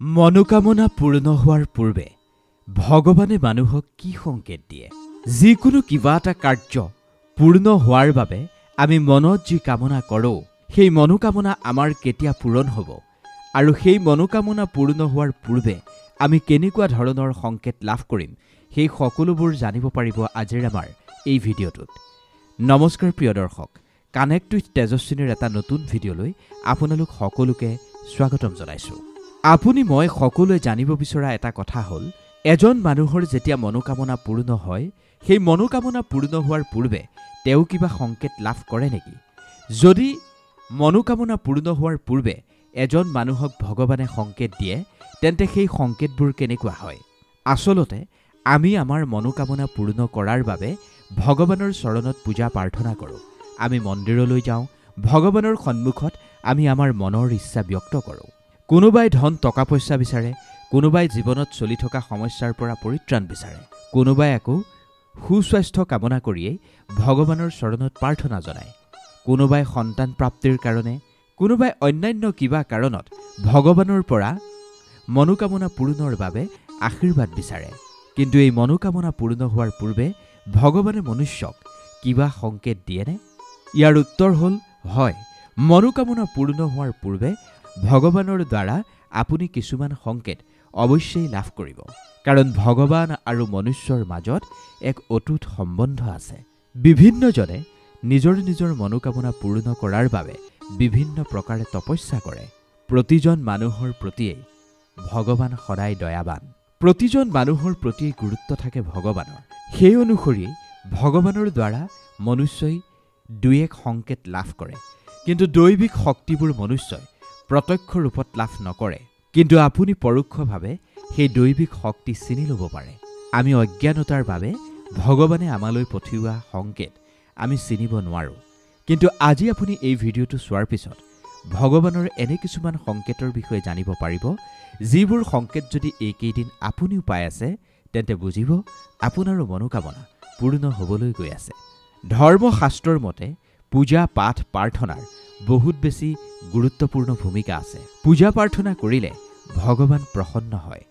মনোকামনা পূৰ্ণ হোৱাৰ পূৰ্বে ভগৱানে মানুহক কি সংকেত দিয়ে? যিকোনো কিবা এটা কাৰ্য পূৰ্ণ হোৱাৰ বাবে আমি মনত যি কামনা কৰোঁ, সেই মনোকামনা আমাৰ কেতিয়া পূৰণ হ'ব আৰু সেই মনোকামনা পূৰ্ণ হোৱাৰ পূৰ্বে আমি কেনেকুৱা ধৰণৰ সংকেত লাভ কৰিম, সেই সকলোবোৰ জানিব পাৰিব আজিৰ আমাৰ এই ভিডিঅ'টোত। নমস্কাৰ প্ৰিয় দৰ্শক, কানেক্ট উইথ তেজস্বিনীৰ এটা নতুন ভিডিঅ'লৈ আপোনালোক সকলোকে স্বাগতম জনাইছোঁ। আপুনি মই সকলোৱে জানিব বিচৰা এটা কথা হ'ল, এজন মানুহৰ যেতিয়া মনোকামনা পূৰ্ণ হয়, সেই মনোকামনা পূৰ্ণ হোৱাৰ পূৰ্বে তেওঁ কিবা সংকেত লাভ কৰে নেকি? যদি মনোকামনা পূৰ্ণ হোৱাৰ পূৰ্বে এজন মানুহক ভগৱানে সংকেত দিয়ে, তেন্তে সেই সংকেতবোৰ কেনেকুৱা হয়? আচলতে আমি আমাৰ মনোকামনা পূৰ্ণ কৰাৰ বাবে ভগৱানৰ চৰণত পূজা প্ৰাৰ্থনা কৰোঁ। আমি মন্দিৰলৈ যাওঁ, ভগৱানৰ সন্মুখত আমি আমাৰ মনৰ ইচ্ছা ব্যক্ত কৰোঁ। কোনোবাই ধন টকা পইচা বিচাৰে, কোনোবাই জীৱনত চলি থকা সমস্যাৰ পৰা পৰিত্ৰাণ বিচাৰে, কোনোবাই আকৌ সুস্বাস্থ্য কামনা কৰিয়েই ভগৱানৰ চৰণত প্ৰাৰ্থনা জনায়, কোনোবাই সন্তান প্ৰাপ্তিৰ কাৰণে, কোনোবাই অন্যান্য কিবা কাৰণত ভগৱানৰ পৰা মনোকামনা পূৰণৰ বাবে আশীৰ্বাদ বিচাৰে। কিন্তু এই মনোকামনা পূৰ্ণ হোৱাৰ পূৰ্বে ভগৱানে মনুষ্যক কিবা সংকেত দিয়েনে? ইয়াৰ উত্তৰ হ'ল হয়। মনোকামনা পূৰ্ণ হোৱাৰ পূৰ্বে ভগৱানৰ দ্বাৰা আপুনি কিছুমান সংকেত অৱশ্যেই লাভ কৰিব, কাৰণ ভগৱান আৰু মনুষ্যৰ মাজত এক অটুট সম্বন্ধ আছে। বিভিন্নজনে নিজৰ নিজৰ মনোকামনা পূৰ্ণ কৰাৰ বাবে বিভিন্ন প্ৰকাৰে তপস্যা কৰে। প্ৰতিজন মানুহৰ প্ৰতিয়েই ভগৱান সদায় দয়াবান, প্ৰতিজন মানুহৰ প্ৰতিয়েই গুৰুত্ব থাকে ভগৱানৰ। সেই অনুসৰি ভগৱানৰ দ্বাৰা মনুষ্যই দুই এক সংকেত লাভ কৰে, কিন্তু দৈবিক শক্তিবোৰ মনুষ্যই প্ৰত্যক্ষ ৰূপত লাভ নকৰে। কিন্তু আপুনি পৰোক্ষভাৱে সেই দৈবিক শক্তি চিনি ল'ব পাৰে। আমি অজ্ঞানতাৰ বাবে ভগৱানে আমালৈ পঠিওৱা সংকেত আমি চিনিব নোৱাৰোঁ। কিন্তু আজি আপুনি এই ভিডিঅ'টো চোৱাৰ পিছত ভগৱানৰ এনে কিছুমান সংকেতৰ বিষয়ে জানিব পাৰিব, যিবোৰ সংকেত যদি এইকেইদিন আপুনিও পাই আছে, তেন্তে বুজিব আপোনাৰো মনোকামনা পূৰ্ণ হ'বলৈ গৈ আছে। ধৰ্মশাস্ত্ৰৰ মতে পূজা পাঠ প্ৰাৰ্থনাৰ বহুত বেছি গুৰুত্বপূৰ্ণ ভূমিকা আছে। পূজা প্ৰাৰ্থনা কৰিলে ভগৱান প্ৰসন্ন হয়।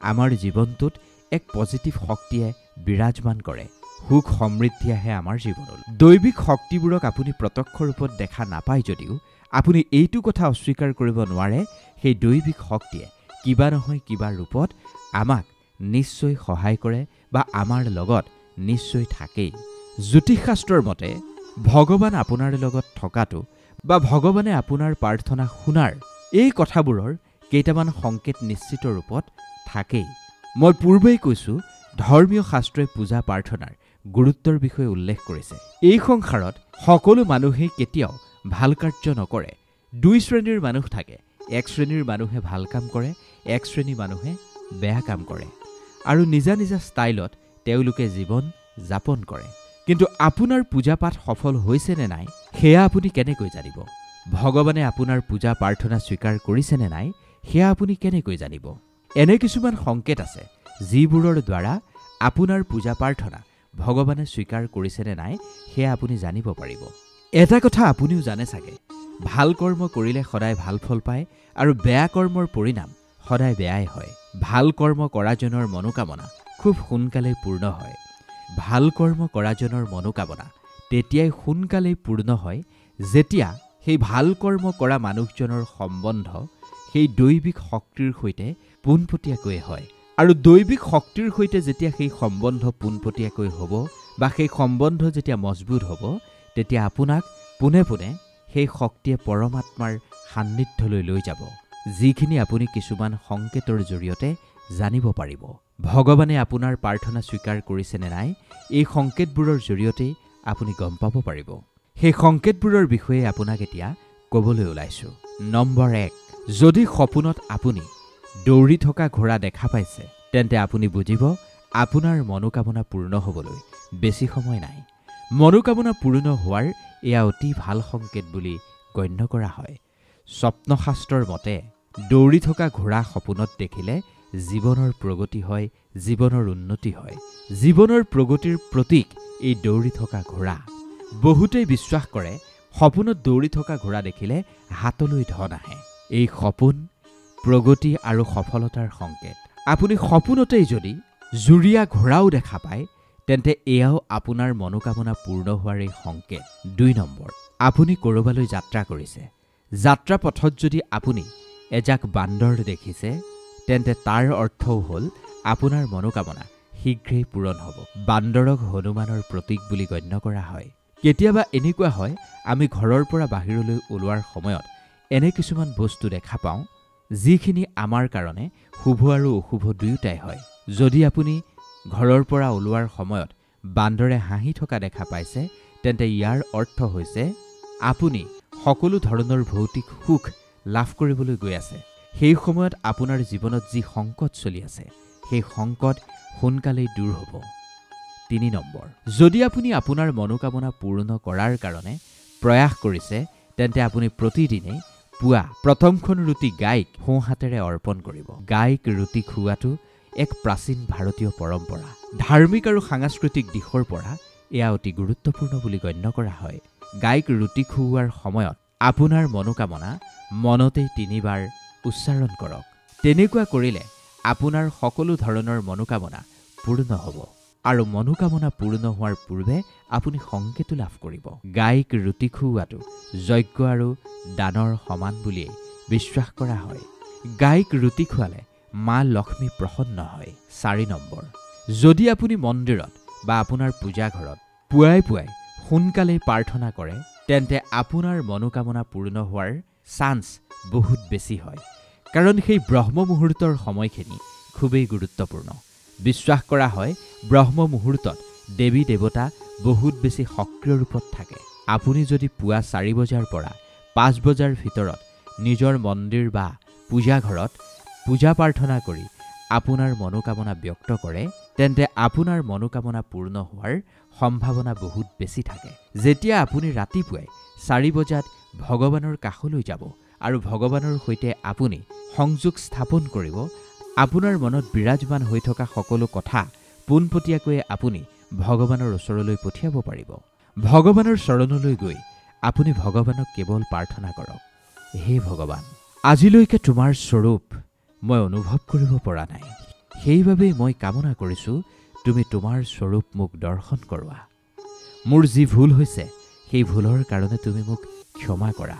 আমাৰ জীৱনটোত এক পজিটিভ শক্তিয়ে বিৰাজমান কৰে, সুখ সমৃদ্ধি আহে আমাৰ জীৱনলৈ। দৈবিক শক্তিবোৰক আপুনি প্ৰত্যক্ষ ৰূপত দেখা নাপায় যদিও আপুনি এইটো কথা অস্বীকাৰ কৰিব নোৱাৰে, সেই দৈবিক শক্তিয়ে কিবা নহয় কিবা ৰূপত আমাক নিশ্চয় সহায় কৰে বা আমাৰ লগত নিশ্চয় থাকেই। জ্যোতিষশাস্ত্ৰৰ মতে ভগৱান আপোনাৰ লগত থকাটো বা ভগৱানে আপোনাৰ প্ৰাৰ্থনা শুনাৰ এই কথাবোৰৰ কেইটামান সংকেত নিশ্চিত ৰূপত থাকেই। মই পূৰ্বেই কৈছোঁ, ধৰ্মীয় শাস্ত্ৰই পূজা প্ৰাৰ্থনাৰ গুৰুত্বৰ বিষয়ে উল্লেখ কৰিছে। এই সংসাৰত সকলো মানুহেই কেতিয়াও ভাল কাৰ্য নকৰে। দুই শ্ৰেণীৰ মানুহ থাকে। এক শ্ৰেণীৰ মানুহে ভাল কাম কৰে, এক শ্ৰেণীৰ মানুহে বেয়া কাম কৰে, আৰু নিজা নিজা ষ্টাইলত তেওঁলোকে জীৱন যাপন কৰে। কিন্তু আপোনাৰ পূজা পাঠ সফল হৈছে নে নাই, সেয়া আপুনি কেনেকৈ জানিব? ভগৱানে আপোনাৰ পূজা প্ৰাৰ্থনা স্বীকাৰ কৰিছে নে নাই, সেয়া আপুনি কেনেকৈ জানিব? এনে কিছুমান সংকেত আছে যিবোৰৰ দ্বাৰা আপোনাৰ পূজা প্ৰাৰ্থনা ভগৱানে স্বীকাৰ কৰিছে নে নাই, সেয়া আপুনি জানিব পাৰিব। এটা কথা আপুনিও জানে চাগে, ভাল কৰ্ম কৰিলে সদায় ভাল ফল পায় আৰু বেয়া কৰ্মৰ পৰিণাম সদায় বেয়াই হয়। ভাল কৰ্ম কৰাজনৰ মনোকামনা খুব সোনকালেই পূৰ্ণ হয়। ভাল কৰ্ম কৰাজনৰ মনোকামনা তেতিয়াই সোনকালেই পূৰ্ণ হয় যেতিয়া সেই ভাল কৰ্ম কৰা মানুহজনৰ সম্বন্ধ সেই দৈবিক শক্তিৰ সৈতে পোনপটীয়াকৈ হয়। আৰু দৈবিক শক্তিৰ সৈতে যেতিয়া সেই সম্বন্ধ পোনপটীয়াকৈ হ'ব বা সেই সম্বন্ধ যেতিয়া মজবুত হ'ব, তেতিয়া আপোনাক পোনে পোনে সেই শক্তিয়ে পৰমাত্মাৰ সান্নিধ্যলৈ লৈ যাব, যিখিনি আপুনি কিছুমান সংকেতৰ জৰিয়তে জানিব পাৰিব। ভগৱানে আপোনাৰ প্ৰাৰ্থনা স্বীকাৰ কৰিছে নে নাই, এই সংকেতবোৰৰ জৰিয়তেই আপুনি গম পাব পাৰিব। সেই সংকেতবোৰৰ বিষয়ে আপোনাক এতিয়া ক'বলৈ ওলাইছোঁ। নম্বৰ 1, যদি সপোনত আপুনি দৌৰি থকা ঘোঁৰা দেখা পাইছে, তেন্তে আপুনি বুজিব আপোনাৰ মনোকামনা পূৰ্ণ হ'বলৈ বেছি সময় নাই। মনোকামনা পূৰ্ণ হোৱাৰ এয়া অতি ভাল সংকেত বুলি গণ্য কৰা হয়। স্বপ্নশাস্ত্ৰৰ মতে দৌৰি থকা ঘোঁৰা সপোনত দেখিলে জীৱনৰ প্ৰগতি হয়, জীৱনৰ উন্নতি হয়। জীৱনৰ প্ৰগতিৰ প্ৰতীক এই দৌৰি থকা ঘোঁৰা। বহুতেই বিশ্বাস কৰে সপোনত দৌৰি থকা ঘোঁৰা দেখিলে হাতলৈ ধন আহে। এই সপোন প্ৰগতি আৰু সফলতাৰ সংকেত। আপুনি সপোনতেই যদি জুৰীয়া ঘোঁৰাও দেখা পায় তেন্তে এয়াও আপোনাৰ মনোকামনা পূৰ্ণ হোৱাৰেই সংকেত। 2 নম্বৰ, আপুনি ক'ৰবালৈ যাত্ৰা কৰিছে। যাত্ৰা পথত যদি আপুনি এজাক বান্দৰ দেখিছে তেন্তে তাৰ অৰ্থও হ'ল আপোনাৰ মনোকামনা শীঘ্ৰেই পূৰণ হ'ব। বান্দৰক হনুমানৰ প্ৰতীক বুলি গণ্য কৰা হয়। কেতিয়াবা এনেকুৱা হয় আমি ঘৰৰ পৰা বাহিৰলৈ ওলোৱাৰ সময়ত এনে কিছুমান বস্তু দেখা পাওঁ যিখিনি আমাৰ কাৰণে শুভ আৰু অশুভ দুয়োটাই হয়। যদি আপুনি ঘৰৰ পৰা ওলোৱাৰ সময়ত বান্দৰে হাঁহি থকা দেখা পাইছে তেন্তে ইয়াৰ অৰ্থ হৈছে আপুনি সকলো ধৰণৰ ভৌতিক সুখ লাভ কৰিবলৈ গৈ আছে। সেই সময়ত আপোনাৰ জীৱনত যি সংকট চলি আছে সেই সংকট সোনকালেই দূৰ হ'ব। 3 নম্বৰ, যদি আপুনি আপোনাৰ মনোকামনা পূৰ্ণ কৰাৰ কাৰণে প্ৰয়াস কৰিছে তেন্তে আপুনি প্ৰতিদিনেই পুৱা প্ৰথমখন ৰুটি গাইক সোঁহাতেৰে অৰ্পণ কৰিব। গাইক ৰুটি খুওৱাটো এক প্ৰাচীন ভাৰতীয় পৰম্পৰা। ধাৰ্মিক আৰু সাংস্কৃতিক দিশৰ পৰা এয়া অতি গুৰুত্বপূৰ্ণ বুলি গণ্য কৰা হয়। গাইক ৰুটি খুওৱাৰ সময়ত আপোনাৰ মনোকামনা মনতেই 3 বাৰ উচ্চাৰণ কৰক। তেনেকুৱা কৰিলে আপোনাৰ সকলো ধৰণৰ মনোকামনা পূৰ্ণ হ'ব আৰু মনোকামনা পূৰ্ণ হোৱাৰ পূৰ্বে আপুনি সংকেতো লাভ কৰিব। গাইক ৰুটি খুওৱাটো যজ্ঞ আৰু দানৰ সমান বুলিয়েই বিশ্বাস কৰা হয়। গাইক ৰুটি খুৱালে মা লক্ষ্মী প্ৰসন্ন হয়। 4 নম্বৰ, যদি আপুনি মন্দিৰত বা আপোনাৰ পূজাঘৰত পুৱাই পুৱাই সোনকালেই প্ৰাৰ্থনা কৰে তেন্তে আপোনাৰ মনোকামনা পূৰ্ণ হোৱাৰ চান্স বহুত বেছি হয়। কাৰণ সেই ব্ৰহ্ম মুহূৰ্তৰ সময়খিনি খুবেই গুৰুত্বপূৰ্ণ। বিশ্বাস কৰা হয় ব্ৰহ্ম মুহূৰ্তত দেৱী দেৱতা বহুত বেছি সক্ৰিয় ৰূপত থাকে। আপুনি যদি পুৱা 4 বজাৰ পৰা 5 বজাৰ ভিতৰত নিজৰ মন্দিৰ বা পূজাঘৰত পূজা প্ৰাৰ্থনা কৰি আপোনাৰ মনোকামনা ব্যক্ত কৰে তেন্তে আপোনাৰ মনোকামনা পূৰ্ণ হোৱাৰ সম্ভাৱনা বহুত বেছি থাকে। যেতিয়া আপুনি ৰাতিপুৱাই 4 বজাত ভগৱানৰ কাষলৈ যাব আৰু ভগৱানৰ সৈতে আপুনি সংযোগ স্থাপন কৰিব, আপোনাৰ মনত বিৰাজমান হৈ থকা সকলো কথা পোনপটীয়াকৈ আপুনি ভগৱানৰ ওচৰলৈ পঠিয়াব পাৰিব। ভগৱানৰ চৰণলৈ গৈ আপুনি ভগৱানক কেৱল প্ৰাৰ্থনা কৰক, হে ভগৱান, আজিলৈকে তোমাৰ স্বৰূপ মই অনুভৱ কৰিব পৰা নাই। সেইবাবেই মই কামনা কৰিছোঁ তুমি তোমাৰ স্বৰূপ মোক দৰ্শন কৰোৱা। মোৰ যি ভুল হৈছে সেই ভুলৰ কাৰণে তুমি মোক ক্ষমা কৰা।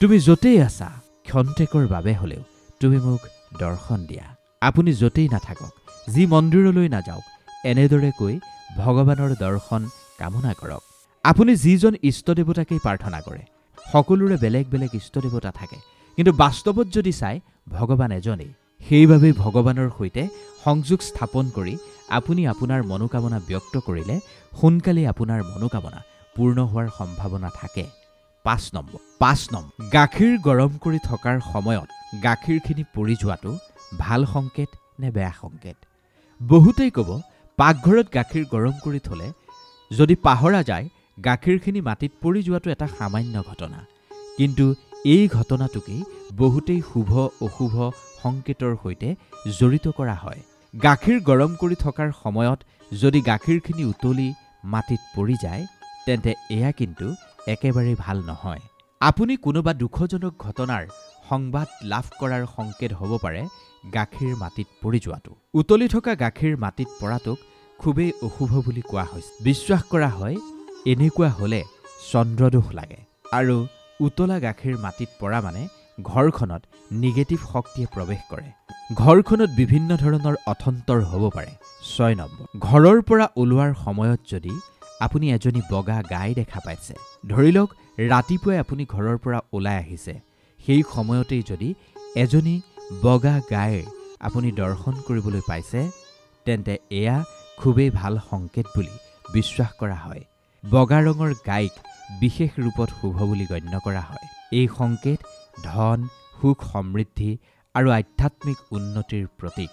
তুমি য'তেই আছা ক্ষন্তেকৰ বাবে হ'লেও তুমি মোক দৰ্শন দিয়া। আপুনি য'তেই নাথাকক, যি মন্দিৰলৈ নাযাওক, এনেদৰে কৈ ভগৱানৰ দৰ্শন কামনা কৰক। আপুনি যিজন ইষ্টদেৱতাকেই প্ৰাৰ্থনা কৰে, সকলোৰে বেলেগ বেলেগ ইষ্টদেৱতা থাকে, কিন্তু বাস্তৱত যদি চাই ভগৱান এজনেই। সেইবাবেই ভগৱানৰ সৈতে সংযোগ স্থাপন কৰি আপুনি আপোনাৰ মনোকামনা ব্যক্ত কৰিলে সোনকালেই আপোনাৰ মনোকামনা পূৰ্ণ হোৱাৰ সম্ভাৱনা থাকে। 5 নম্বৰ, গাখীৰ গৰম কৰি থকাৰ সময়ত গাখীৰখিনি পৰি যোৱাটো ভাল সংকেত নে বেয়া সংকেত? বহুতেই ক'ব পাকঘৰত গাখীৰ গৰম কৰি থ'লে যদি পাহৰা যায় গাখীৰখিনি মাটিত পৰি যোৱাটো এটা সামান্য ঘটনা। কিন্তু এই ঘটনাটোকেই বহুতেই শুভ অশুভ সংকেতৰ সৈতে জড়িত কৰা হয়। গাখীৰ গৰম কৰি থকাৰ সময়ত যদি গাখীৰখিনি উতলি মাটিত পৰি যায় তেন্তে এয়া কিন্তু একেবাৰেই ভাল নহয়। আপুনি কোনোবা দুখজনক ঘটনাৰ সংবাদ লাভ কৰাৰ সংকেত হ'ব পাৰে গাখীৰ মাটিত পৰি যোৱাটো। উতলি থকা গাখীৰ মাটিত পৰাটোক খুবেই অশুভ বুলি কোৱা হৈছে। বিশ্বাস কৰা হয় এনেকুৱা হ'লে চন্দ্ৰদোষ লাগে আৰু উতলা গাখীৰ মাটিত পৰা মানে ঘৰখনত নিগেটিভ শক্তিয়ে প্ৰৱেশ কৰে। ঘৰখনত বিভিন্ন ধৰণৰ অথন্তৰ হ'ব পাৰে। 6 নম্বৰ, ঘৰৰ পৰা ওলোৱাৰ সময়ত যদি আপুনি এজনী বগা গাই দেখা পাইছে, ধৰি লওক ৰাতিপুৱাই আপুনি ঘৰৰ পৰা ওলাই আহিছে, সেই সময়তেই যদি এজনী বগা গাইৰ আপুনি দৰ্শন কৰিবলৈ পাইছে তেন্তে এয়া খুবেই ভাল সংকেত বুলি বিশ্বাস কৰা হয়। বগা ৰঙৰ গাইক বিশেষ ৰূপত শুভ বুলি গণ্য কৰা হয়। এই সংকেত ধন, সুখ, সমৃদ্ধি আৰু আধ্যাত্মিক উন্নতিৰ প্ৰতীক।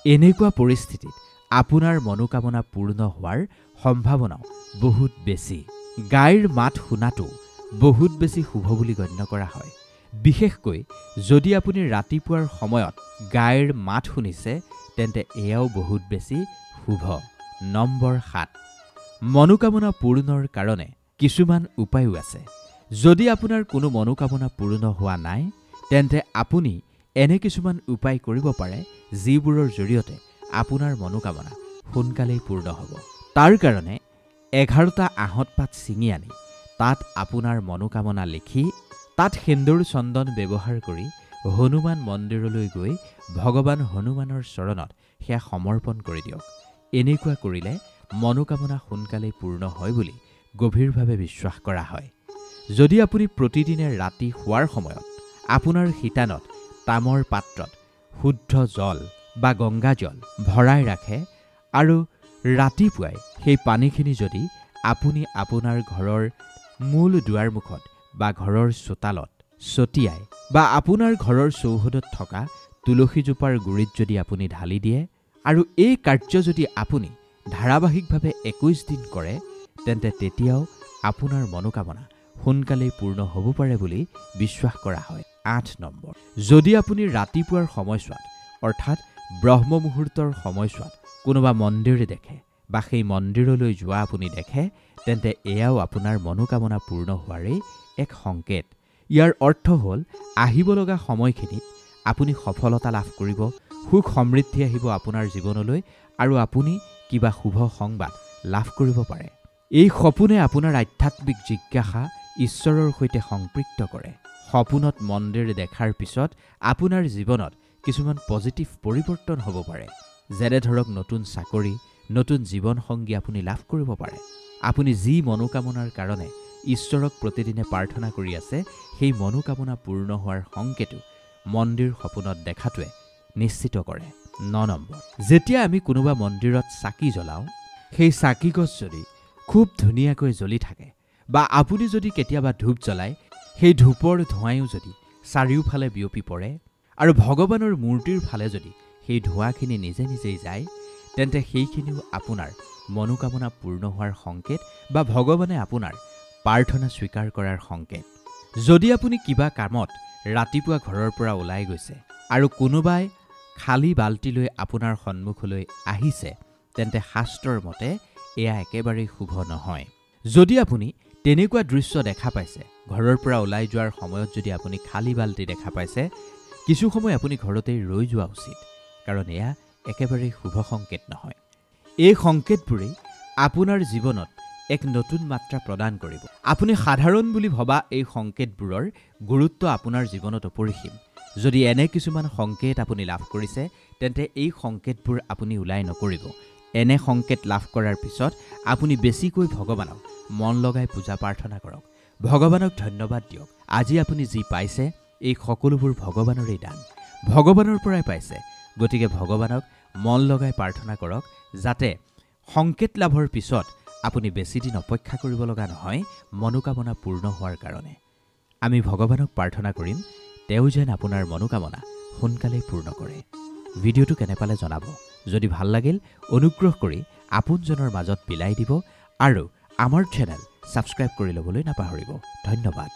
এনেকুৱা পৰিস্থিতিত আপোনাৰ মনোকামনা পূৰ্ণ হোৱাৰ সম্ভাৱনাও বহুত বেছি। গাইৰ মাত শুনাটো বহুত বেছি শুভ বুলি গণ্য কৰা হয়। বিশেষকৈ যদি আপুনি ৰাতিপুৱাৰ সময়ত গাইৰ মাত শুনিছে তেন্তে এয়াও বহুত বেছি শুভ। নম্বৰ 7, মনোকামনা পূৰণৰ কাৰণে কিছুমান উপায়ো আছে। যদি আপোনাৰ কোনো মনোকামনা পূৰ্ণ হোৱা নাই তেন্তে আপুনি এনে কিছুমান উপায় কৰিব পাৰে যিবোৰৰ জৰিয়তে আপোনাৰ মনোকামনা সোনকালেই পূৰ্ণ হ'ব। তাৰ কাৰণে 11টা আহঁত পাত ছিঙি আনি তাত আপোনাৰ মনোকামনা লিখি তাত সেন্দুৰ চন্দন ব্যৱহাৰ কৰি হনুমান মন্দিৰলৈ গৈ ভগৱান হনুমানৰ চৰণত সেয়া সমৰ্পণ কৰি দিয়ক। এনেকুৱা কৰিলে মনোকামনা সোনকালেই পূৰ্ণ হয় বুলি গভীৰভাৱে বিশ্বাস কৰা হয়। যদি আপুনি প্ৰতিদিনে ৰাতি শোৱাৰ সময়ত আপোনাৰ শীতানত তামৰ পাত্ৰত শুদ্ধ জল বা গংগা জল ভৰাই ৰাখে আৰু ৰাতিপুৱাই সেই পানীখিনি যদি আপুনি আপোনাৰ ঘৰৰ মূল দুৱাৰমুখত বা ঘৰৰ চোতালত ছটিয়াই বা আপোনাৰ ঘৰৰ চৌহদত থকা তুলসীজোপাৰ গুৰিত যদি আপুনি ঢালি দিয়ে আৰু এই কাৰ্য যদি আপুনি ধাৰাবাহিকভাৱে 21 দিন কৰে তেন্তে তেতিয়াও আপোনাৰ মনোকামনা সোনকালেই পূৰ্ণ হ'ব পাৰে বুলি বিশ্বাস কৰা হয়। 8 নম্বৰ, যদি আপুনি ৰাতিপুৱাৰ সময়ছোৱাত অৰ্থাৎ ব্ৰহ্ম মুহূৰ্তৰ সময়ছোৱাত কোনোবা মন্দিৰ দেখে বা সেই মন্দিৰলৈ যোৱা আপুনি দেখে তেন্তে এয়াও আপোনাৰ মনোকামনা পূৰ্ণ হোৱাৰেই এক সংকেত। ইয়াৰ অৰ্থ হ'ল আহিব লগা সময়খিনিত আপুনি সফলতা লাভ কৰিব, সুখ সমৃদ্ধি আহিব আপোনাৰ জীৱনলৈ আৰু আপুনি কিবা শুভ সংবাদ লাভ কৰিব পাৰে। এই সপোনে আপোনাৰ আধ্যাত্মিক জিজ্ঞাসা ঈশ্বৰৰ সৈতে সংপৃক্ত কৰে। সপোনত মন্দিৰ দেখাৰ পিছত আপোনাৰ জীৱনত কিছুমান পজিটিভ পৰিৱৰ্তন হ'ব পাৰে, যেনে ধৰক নতুন চাকৰি, নতুন জীৱনসংগী আপুনি লাভ কৰিব পাৰে। আপুনি যি মনোকামনাৰ কাৰণে ঈশ্বৰক প্ৰতিদিনে প্ৰাৰ্থনা কৰি আছে সেই মনোকামনা পূৰ্ণ হোৱাৰ সংকেতো মন্দিৰ সপোনত দেখাটোৱে নিশ্চিত কৰে। 9 নম্বৰ, যেতিয়া আমি কোনোবা মন্দিৰত চাকি জ্বলাওঁ সেই চাকিগছ যদি খুব ধুনীয়াকৈ জ্বলি থাকে বা আপুনি যদি কেতিয়াবা ধূপ জ্বলায় সেই ধূপৰ ধোঁৱায়ো যদি চাৰিওফালে বিয়পি পৰে আৰু ভগৱানৰ মূৰ্তিৰ ফালে যদি সেই ধোঁৱাখিনি নিজে নিজেই যায় তেন্তে সেইখিনিও আপোনাৰ মনোকামনা পূৰ্ণ হোৱাৰ সংকেত বা ভগৱানে আপোনাৰ প্ৰাৰ্থনা স্বীকাৰ কৰাৰ সংকেত। যদি আপুনি কিবা কামত ৰাতিপুৱা ঘৰৰ পৰা ওলাই গৈছে আৰু কোনোবাই খালী বাল্টি লৈ আপোনাৰ সন্মুখলৈ আহিছে তেন্তে শাস্ত্ৰৰ মতে এয়া একেবাৰেই শুভ নহয়। যদি আপুনি তেনেকুৱা দৃশ্য দেখা পাইছে, ঘৰৰ পৰা ওলাই যোৱাৰ সময়ত যদি আপুনি খালী বাল্টি দেখা পাইছে, কিছু সময় আপুনি ঘৰতেই ৰৈ যোৱা উচিত, কাৰণ এয়া একেবাৰেই শুভ সংকেত নহয়। এই সংকেতবোৰেই আপোনাৰ জীৱনত এক নতুন মাত্ৰা প্ৰদান কৰিব। আপুনি সাধাৰণ বুলি ভবা এই সংকেতবোৰৰ গুৰুত্ব আপোনাৰ জীৱনত অপৰিসীম। যদি এনে কিছুমান সংকেত আপুনি লাভ কৰিছে তেন্তে এই সংকেতবোৰ আপুনি ওলাই নকৰিব। এনে সংকেত লাভ কৰাৰ পিছত আপুনি বেছিকৈ ভগৱানক মন লগাই পূজা প্ৰাৰ্থনা কৰক, ভগৱানক ধন্যবাদ দিয়ক। আজি আপুনি যি পাইছে এই সকলোবোৰ ভগৱানৰেই দান, ভগৱানৰ পৰাই পাইছে। গতিকে ভগৱানক মন লগাই প্ৰাৰ্থনা কৰক যাতে সংকেত লাভৰ পিছত আপুনি বেছি দিন অপেক্ষা কৰিব লগা নহয় মনোকামনা পূৰ্ণ হোৱাৰ কাৰণে। আমি ভগৱানক প্ৰাৰ্থনা কৰিম তেওঁ যেন আপোনাৰ মনোকামনা সোনকালেই পূৰ্ণ কৰে। ভিডিঅ'টো কেনে পালে জনাব। যদি ভাল লাগিল অনুগ্ৰহ কৰি আপোনজনৰ মাজত বিলাই দিব আৰু আমাৰ চেনেল ছাবস্ক্ৰাইব কৰি ল'বলৈ নাপাহৰিব। ধন্যবাদ।